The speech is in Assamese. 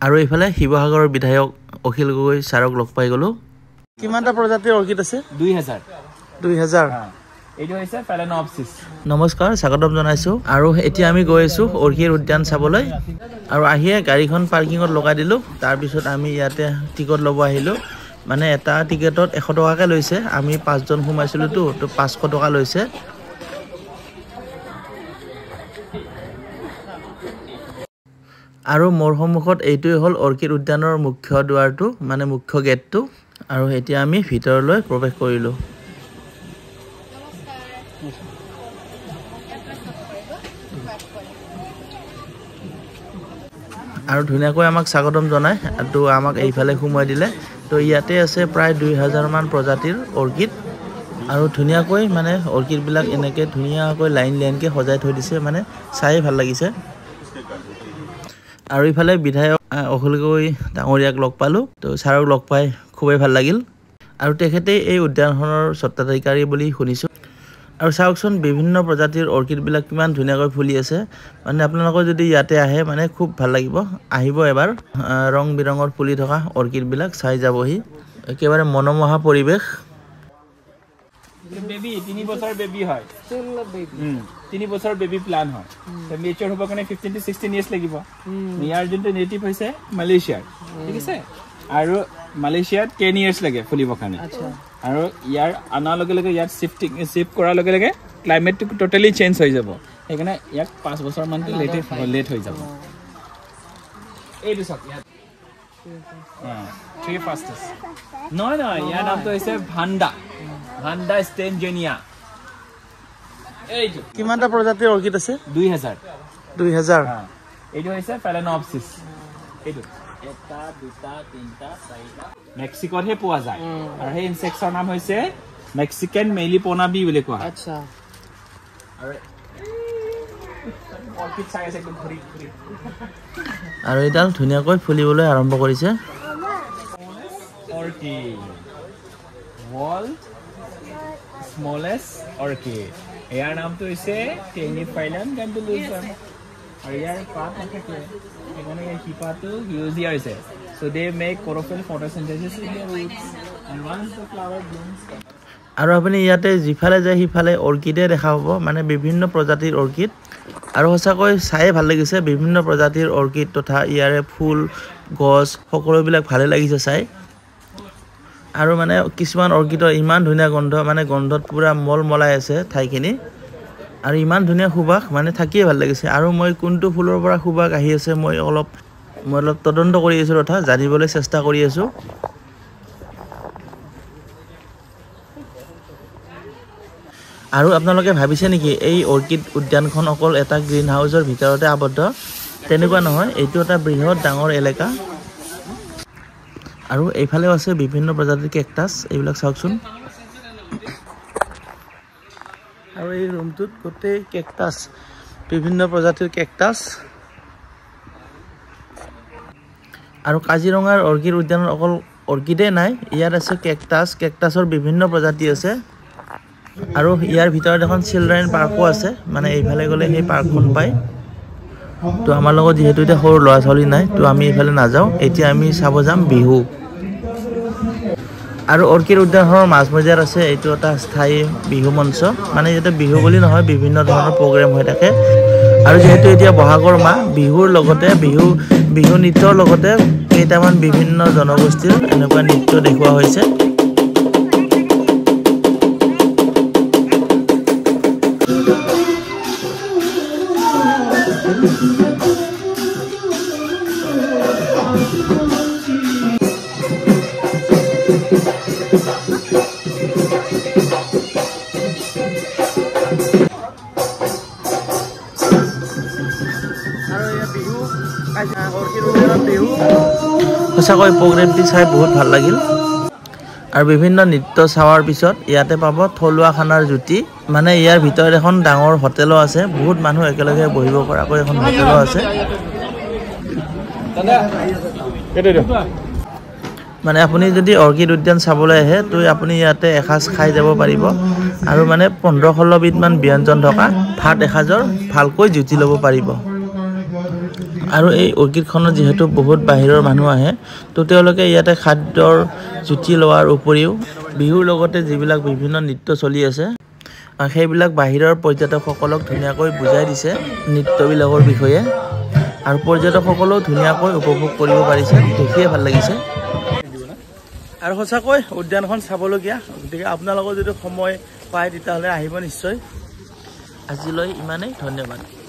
আৰু এইফালে শিৱসাগৰৰ বিধায়ক অখিল গগৈ ছাৰক লগ পাই গলো কিমানটা প্ৰজাতিৰ অৰ্কিড আছে 2000 এইটো হৈছে ফেলেনপচিছ নমস্কাৰ স্বাগতম জনাইছো আৰু এতিয়া আমি গৈ আছো অৰ্কিড উদ্যান চাবলৈ আৰু আহিয়ে গাড়ীখন পাৰ্কিঙত লগাই দিলো তাৰ পিছত আমি ইয়াতে টিকট ল'ব আহিলো মানে এটা টিকেটত 100 টকাকে লৈছে আমি 5 জন ঘুমাইছিলো তো 500 টকা লৈছে আৰু মোৰ সন্মুখত এইটোই হল অৰ্কিড উদ্যানৰ মুখ্য দুৱাৰটো মানে মুখ্য গেটটো আৰু এতিয়া আমি ভিতৰলৈ প্ৰৱেশ কৰিলো আৰু ধুনীয়াকৈ আমাক স্বাগতম জনাই তো আমাক এইফালে ঘুমাই দিলে তো ইয়াতে আছে প্ৰায় 2000 মান প্ৰজাতিৰ অৰ্কিড আৰু ধুনীয়াকৈ মানে অৰ্কিড বিলাক এনেকৈ ধুনীয়াকৈ লাইনকে সজাই থৈ দিছে মানে চাই ভাল লাগিছে আৰু ইফালে বিধায়ক অখিল গগৈ ডাঙৰীয়াক লগ পালো তো ছাৰক লগ পাই খুবেই ভাল লাগিল আৰু তেখেতে এই উদ্যানখনৰ স্বত্বাধিকাৰী বুলি শুনিছো আৰু চাওকচোন বিভিন্ন প্ৰজাতিৰ অৰ্কিড বিলাক কিমান ধুনীয়াকৈ ফুলি আছে মানে আপোনালোকৰ যদি ইয়াতে আহে মানে খুব ভাল লাগিব আহিব এবাৰ ৰং বিৰঙৰ ফুলি থকা অৰ্কিড বিলাক চাই যাবহি একেবাৰে মনোমোহা পৰিবেশ বেবি 3 বছৰ বেবি হয় 3 বছৰ বেবি প্লান হয় তো মেচুৰ হ'ব কাৰণে 15 to 16 ইয়াৰ্স লাগিব ইয়াৰ যোনটো নেটিভ হৈছে মালয়েছিয়াৰ ঠিক আছে আৰু মালয়েছিয়াত 10 ইয়াৰ্স লাগে ফুলিব কাৰণে আৰু ইয়াৰ আনাৰ লগে লগে ইয়াত শিফট কৰাৰ লগে লগে ক্লাইমেটটো টোটালি চেঞ্জ হৈ যাব সেইকাৰণে ইয়াক 5 বছৰ মান লেট হৈ যাব এইটো সব ইয়াত 3 ফাস্টেষ্ট নহয় ইয়াৰ নামটো হৈছে ভান্ডা ষ্টেনজেনিয়া এইটো কিমানটা প্ৰজাতিৰ অৰ্কিড আছে 2000 এইটো হৈছে ফেলেনপচিছ এইটো এটা দুটা তিনটা চাৰিটা মেক্সিকোত হে পোৱা যায় আৰু সেই ইনসেক্টৰ নাম হৈছে মেক্সিকান মেলিপোনাবি বুলি কোৱা আচ্ছা আৰু অৰ্কিড চাই আছে একদম ঘূৰি আৰু এডাল ধুনীয়াকৈ ফুলিবলৈ আৰম্ভ কৰিছে অৰ্কিড world smallest orchid ইয়াৰ নামটো হৈছে টেনিফাইলাম গাম্বুলুজাম আৰু ইয়াৰ পাত থাকে এখানে এই শিপাটো ইউজিয়া হৈছে so they make chlorophyll photosynthesis in the roots and once the flower blooms আৰু আপুনি ইয়াতে জিফালে যায় হিফালে অৰ্কিডে দেখা পাব মানে বিভিন্ন প্ৰজাতিৰ অৰ্কিড আৰু সঁচাকৈ চাই ভাল লাগিছে বিভিন্ন প্ৰজাতিৰ অৰ্কিড তথা ইয়াৰে ফুল গছ সকলোবিলাক ভালে লাগিছে চাই আৰু মানে কিছুমান অৰ্কিডৰ ইমান ধুনীয়া গন্ধ মানে গন্ধত পুৰা মলমলাই আছে ঠাইখিনি আৰু ইমান ধুনীয়া সুবাস মানে থাকিয়ে ভাল লাগিছে আৰু মই কোনটো ফুলৰ পৰা সুবাস আহি আছে মই অলপ তদন্ত কৰি আছো তথা জানিবলৈ চেষ্টা কৰি আছো আৰু আপোনালোকে ভাবিছে নেকি এই অৰ্কিড উদ্যানখন অকল এটা গ্ৰীণ হাউচৰ ভিতৰতে আবদ্ধ তেনেকুৱা নহয় এইটো এটা বৃহৎ ডাঙৰ এলেকা আৰু এইফালেও আছে বিভিন্ন প্ৰজাতিৰ কেকটাছ এইবিলাক চাওকচোন আৰু এই ৰুমটোত গোটেই কেকটাছ বিভিন্ন প্ৰজাতিৰ কেকটাছ আৰু কাজিৰঙাৰ অৰ্কিড উদ্যানত অকল অৰ্কিডে নাই ইয়াত আছে কেকটাছৰ বিভিন্ন প্ৰজাতি আছে আৰু ইয়াৰ ভিতৰত এখন চিলড্ৰেন পাৰ্কো আছে মানে এইফালে গ'লে সেই পাৰ্কখন পায় তো আমাৰ লগত যেহেতু এটা সৰু ল'ৰা ছোৱালী নাই তো আমি এইফালে নাযাওঁ এতিয়া আমি চাব যাম বিহু আৰু অৰ্কিড উদ্যানখনৰ মাজমজিয়াত আছে এইটো এটা স্থায়ী বিহু মঞ্চ মানে ইয়াতে বিহু বুলি নহয় বিভিন্ন ধৰণৰ প্ৰগ্ৰেম হৈ থাকে আৰু যেহেতু এতিয়া বহাগৰ মাহ বিহুৰ লগতে বিহু নৃত্যৰ লগতে কেইটামান বিভিন্ন জনগোষ্ঠীৰ এনেকুৱা নৃত্য দেখুওৱা হৈছে সঁচাকৈ প্ৰগ্ৰেমটি চাই বহুত ভাল লাগিল আৰু বিভিন্ন নৃত্য চাৱাৰ পিছত ইয়াতে পাব থলুৱা খানাৰ জুতি মানে ইয়াৰ ভিতৰত এখন ডাঙৰ হোটেলো আছে বহুত মানুহ একেলগে বহিব পৰাকৈ এখন হোটেলো আছে মানে আপুনি যদি অৰ্কিড উদ্যান চাবলৈ আহে তো আপুনি ইয়াতে এসাঁজ খাই যাব পাৰিব আৰু মানে 15-16 বিধ মান ব্যঞ্জন থকা ভাত এসাঁজৰ ভালকৈ জুতি ল'ব পাৰিব আৰু এই অৰ্কিডখনত যিহেতু বহুত বাহিৰৰ মানুহ আহে তো তেওঁলোকে ইয়াতে খাদ্যৰ জুতি লোৱাৰ উপৰিও বিহুৰ লগতে যিবিলাক বিভিন্ন নৃত্য চলি আছে সেইবিলাক বাহিৰৰ পৰ্যটকসকলক ধুনীয়াকৈ বুজাই দিছে নৃত্যবিলাকৰ বিষয়ে আৰু পৰ্যটকসকলেও ধুনীয়াকৈ উপভোগ কৰিব পাৰিছে দেখিয়ে ভাল লাগিছে আৰু সঁচাকৈ উদ্যানখন চাবলগীয়া গতিকে আপোনালোকৰ যদি সময় পায় তেতিয়াহ'লে আহিব নিশ্চয় আজিলৈ ইমানেই ধন্যবাদ